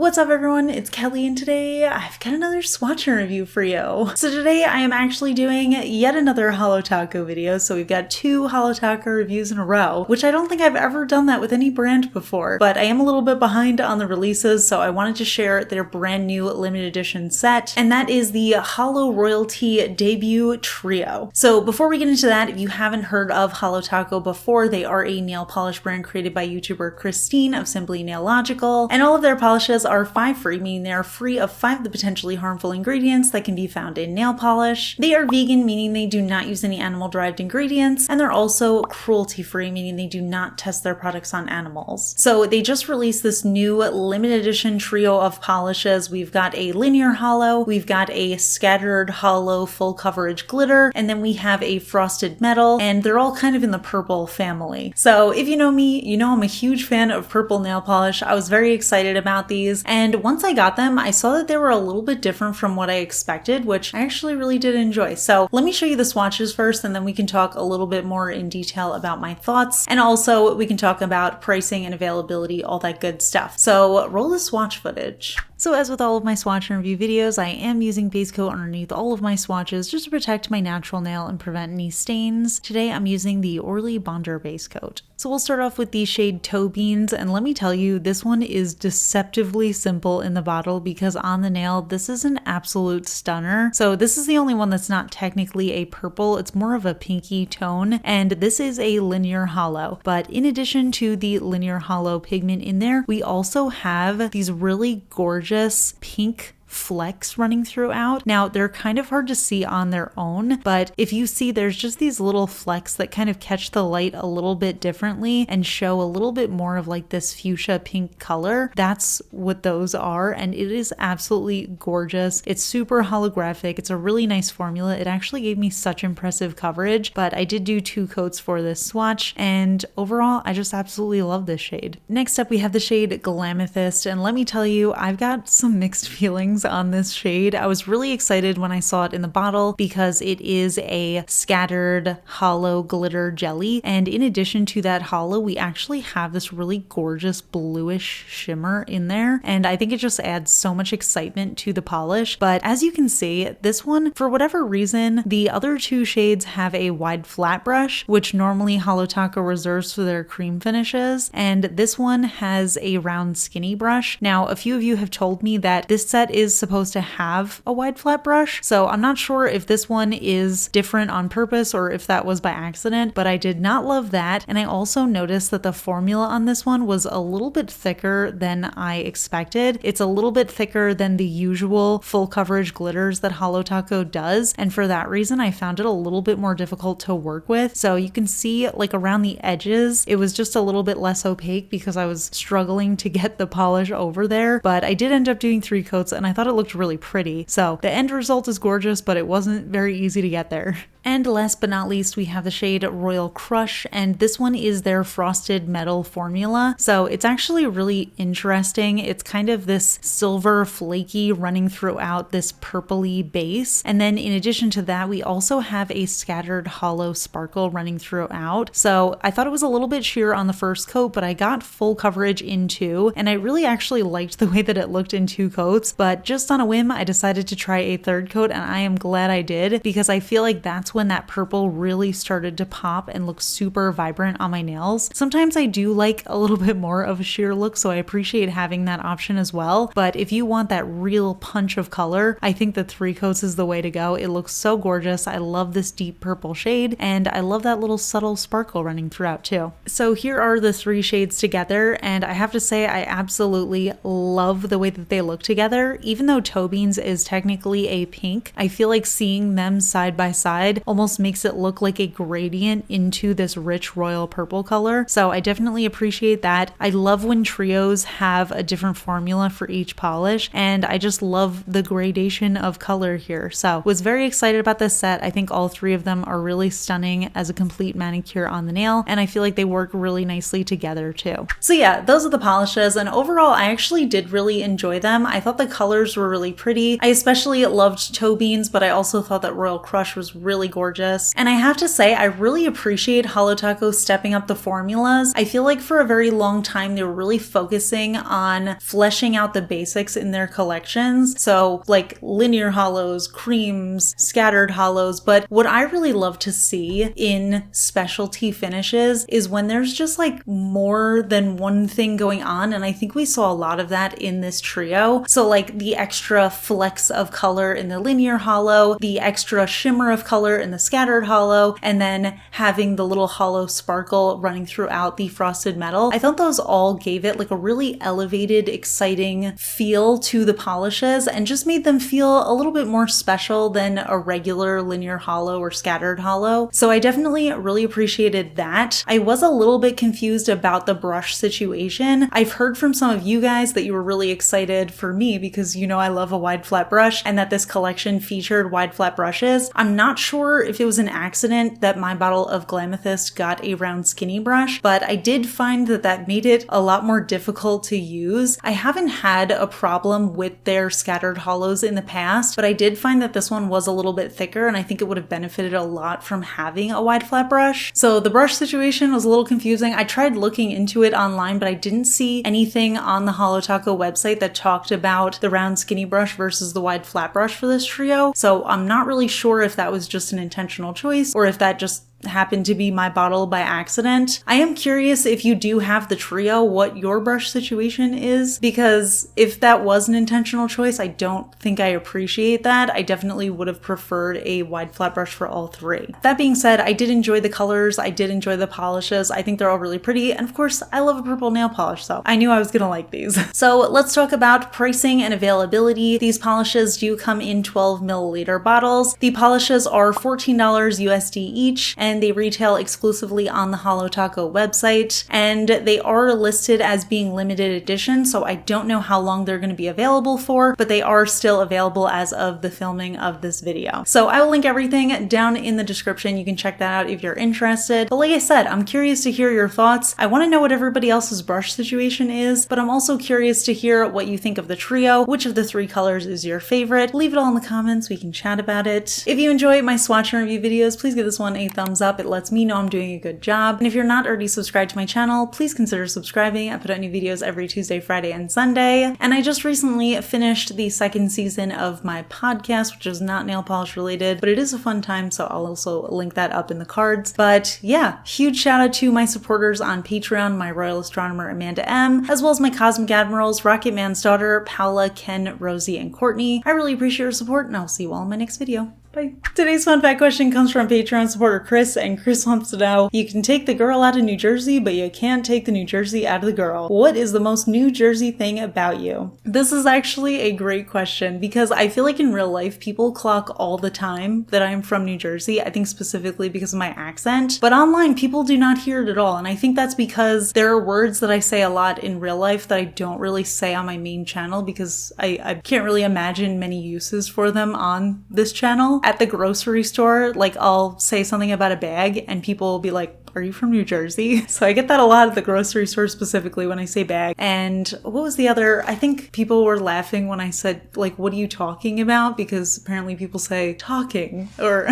What's up everyone, it's Kelly and today I've got another swatch review for you. So today I am actually doing yet another Holo Taco video, so we've got two Holo Taco reviews in a row, which I don't think I've ever done that with any brand before, but I am a little bit behind on the releases, so I wanted to share their brand new limited edition set, and that is the Holo Royalty Debut Trio. So before we get into that, if you haven't heard of Holo Taco before, they are a nail polish brand created by YouTuber Christine of Simply Nailogical, and all of their polishes are 5 free, meaning they are free of 5 of the potentially harmful ingredients that can be found in nail polish. They are vegan, meaning they do not use any animal-derived ingredients, and they're also cruelty-free, meaning they do not test their products on animals. So they just released this new limited edition trio of polishes. We've got a linear holo, we've got a scattered holo full coverage glitter, and then we have a frosted metal, and they're all kind of in the purple family. So if you know me, you know I'm a huge fan of purple nail polish. I was very excited about these. And once I got them, I saw that they were a little bit different from what I expected, which I actually really did enjoy. So let me show you the swatches first, and then we can talk a little bit more in detail about my thoughts. And also we can talk about pricing and availability, all that good stuff. So roll the swatch footage. So as with all of my swatch and review videos, I am using base coat underneath all of my swatches just to protect my natural nail and prevent any stains. Today I'm using the Orly Bonder base coat. So we'll start off with the shade Toe Beans, and let me tell you, this one is deceptively simple in the bottle because on the nail, this is an absolute stunner. So this is the only one that's not technically a purple, it's more of a pinky tone, and this is a linear holo. But in addition to the linear holo pigment in there, we also have these really gorgeous pink flecks running throughout. Now they're kind of hard to see on their own, but if you see, there's just these little flecks that kind of catch the light a little bit differently and show a little bit more of like this fuchsia pink color. That's what those are, and it is absolutely gorgeous. It's super holographic. It's a really nice formula. It actually gave me such impressive coverage, but I did do 2 coats for this swatch, and overall I just absolutely love this shade. Next up we have the shade Glamethyst, and let me tell you, I've got some mixed feelings on this shade. I was really excited when I saw it in the bottle because it is a scattered holo glitter jelly, and in addition to that holo, we actually have this really gorgeous bluish shimmer in there, and I think it just adds so much excitement to the polish. But as you can see, this one, for whatever reason, the other 2 shades have a wide flat brush, which normally Holo Taco reserves for their cream finishes, and this one has a round skinny brush. Now, a few of you have told me that this set is supposed to have a wide flat brush, so I'm not sure if this one is different on purpose or if that was by accident, but I did not love that. And I also noticed that the formula on this one was a little bit thicker than I expected. It's a little bit thicker than the usual full coverage glitters that Holo Taco does, and for that reason I found it a little bit more difficult to work with. So you can see like around the edges it was just a little bit less opaque because I was struggling to get the polish over there, but I did end up doing 3 coats and I thought it looked really pretty. So the end result is gorgeous, but it wasn't very easy to get there. And last but not least, we have the shade Royal Crush, and this one is their frosted metal formula. So it's actually really interesting. It's kind of this silver flaky running throughout this purpley base. And then in addition to that, we also have a scattered holo sparkle running throughout. So I thought it was a little bit sheer on the first coat, but I got full coverage in 2, and I really actually liked the way that it looked in 2 coats. But just on a whim, I decided to try a 3rd coat, and I am glad I did because I feel like that's when that purple really started to pop and look super vibrant on my nails. Sometimes I do like a little bit more of a sheer look, so I appreciate having that option as well. But if you want that real punch of color, I think the 3 coats is the way to go. It looks so gorgeous. I love this deep purple shade, and I love that little subtle sparkle running throughout too. So here are the 3 shades together, and I have to say I absolutely love the way that they look together. Even though Toe Beans is technically a pink, I feel like seeing them side by side almost makes it look like a gradient into this rich royal purple color. So I definitely appreciate that. I love when trios have a different formula for each polish, and I just love the gradation of color here. So was very excited about this set. I think all 3 of them are really stunning as a complete manicure on the nail, and I feel like they work really nicely together too. So yeah, those are the polishes, and overall I actually did really enjoy them. I thought the colors were really pretty. I especially loved Toe Beans, but I also thought that Royal Crush was really gorgeous. And I have to say, I really appreciate Holo Taco stepping up the formulas. I feel like for a very long time, they were really focusing on fleshing out the basics in their collections. So like linear holos, creams, scattered holos. But what I really love to see in specialty finishes is when there's just like more than one thing going on. And I think we saw a lot of that in this trio. So like the extra flecks of color in the linear holo, the extra shimmer of color in the scattered holo, and then having the little holo sparkle running throughout the frosted metal. I thought those all gave it like a really elevated, exciting feel to the polishes and just made them feel a little bit more special than a regular linear holo or scattered holo. So I definitely really appreciated that. I was a little bit confused about the brush situation. I've heard from some of you guys that you were really excited for me because you know I love a wide flat brush and that this collection featured wide flat brushes. I'm not sure if it was an accident that my bottle of Glamethyst got a round skinny brush, but I did find that that made it a lot more difficult to use. I haven't had a problem with their scattered holos in the past, but I did find that this one was a little bit thicker and I think it would have benefited a lot from having a wide flat brush. So the brush situation was a little confusing. I tried looking into it online, but I didn't see anything on the Holo Taco website that talked about the round skinny brush versus the wide flat brush for this trio. So I'm not really sure if that was just an intentional choice or if that just happened to be my bottle by accident. I am curious if you do have the trio, what your brush situation is, because if that was an intentional choice, I don't think I appreciate that. I definitely would have preferred a wide flat brush for all three. That being said, I did enjoy the colors. I did enjoy the polishes. I think they're all really pretty. And of course, I love a purple nail polish, so I knew I was gonna like these. So let's talk about pricing and availability. These polishes do come in 12 milliliter bottles. The polishes are $14 USD each, and they retail exclusively on the Holo Taco website, and they are listed as being limited edition, so I don't know how long they're going to be available for, but they are still available as of the filming of this video. So I will link everything down in the description. You can check that out if you're interested. But like I said, I'm curious to hear your thoughts. I want to know what everybody else's brush situation is, but I'm also curious to hear what you think of the trio. Which of the three colors is your favorite? Leave it all in the comments. We can chat about it. If you enjoy my swatch and review videos, please give this one a thumbs up. It lets me know I'm doing a good job. And if you're not already subscribed to my channel, please consider subscribing. I put out new videos every Tuesday, Friday, and Sunday. And I just recently finished the second season of my podcast, which is not nail polish related, but it is a fun time, so I'll also link that up in the cards. But yeah, huge shout out to my supporters on Patreon, my Royal Astronomer Amanda M, as well as my Cosmic Admirals, Rocket Man's daughter, Paula, Ken, Rosie, and Courtney. I really appreciate your support, and I'll see you all in my next video. Bye. Today's fun fact question comes from Patreon supporter Chris, and Chris wants to know, you can take the girl out of New Jersey, but you can't take the New Jersey out of the girl. What is the most New Jersey thing about you? This is actually a great question because I feel like in real life, people clock all the time that I'm from New Jersey, I think specifically because of my accent, but online people do not hear it at all. And I think that's because there are words that I say a lot in real life that I don't really say on my main channel because I can't really imagine many uses for them on this channel. At the grocery store, like I'll say something about a bag and people will be like, are you from New Jersey? So I get that a lot at the grocery store specifically when I say bag. And what was the other? I think people were laughing when I said, like, what are you talking about? Because apparently people say talking or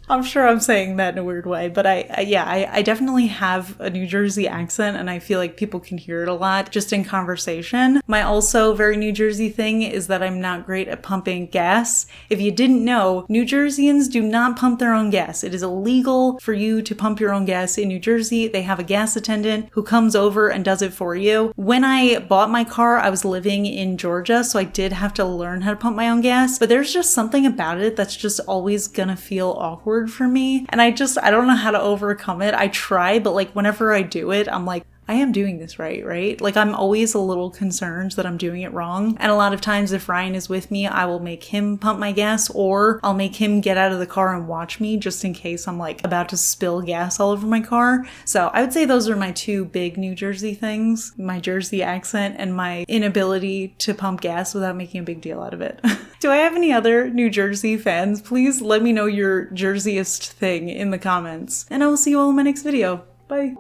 I'm sure I'm saying that in a weird way, but I definitely have a New Jersey accent and I feel like people can hear it a lot just in conversation. My also very New Jersey thing is that I'm not great at pumping gas. If you didn't know, New Jerseyans do not pump their own gas. It is illegal for you to pump your own gas in New Jersey. They have a gas attendant who comes over and does it for you. When I bought my car, I was living in Georgia, so I did have to learn how to pump my own gas, but there's just something about it that's just always gonna feel awkward for me. And I don't know how to overcome it. I try, but like whenever I do it, I'm like, I am doing this right? Like I'm always a little concerned that I'm doing it wrong. And a lot of times if Ryan is with me, I will make him pump my gas or I'll make him get out of the car and watch me just in case I'm like about to spill gas all over my car. So I would say those are my two big New Jersey things, my Jersey accent and my inability to pump gas without making a big deal out of it. Do I have any other New Jersey fans? Please let me know your Jerseyest thing in the comments and I will see you all in my next video. Bye.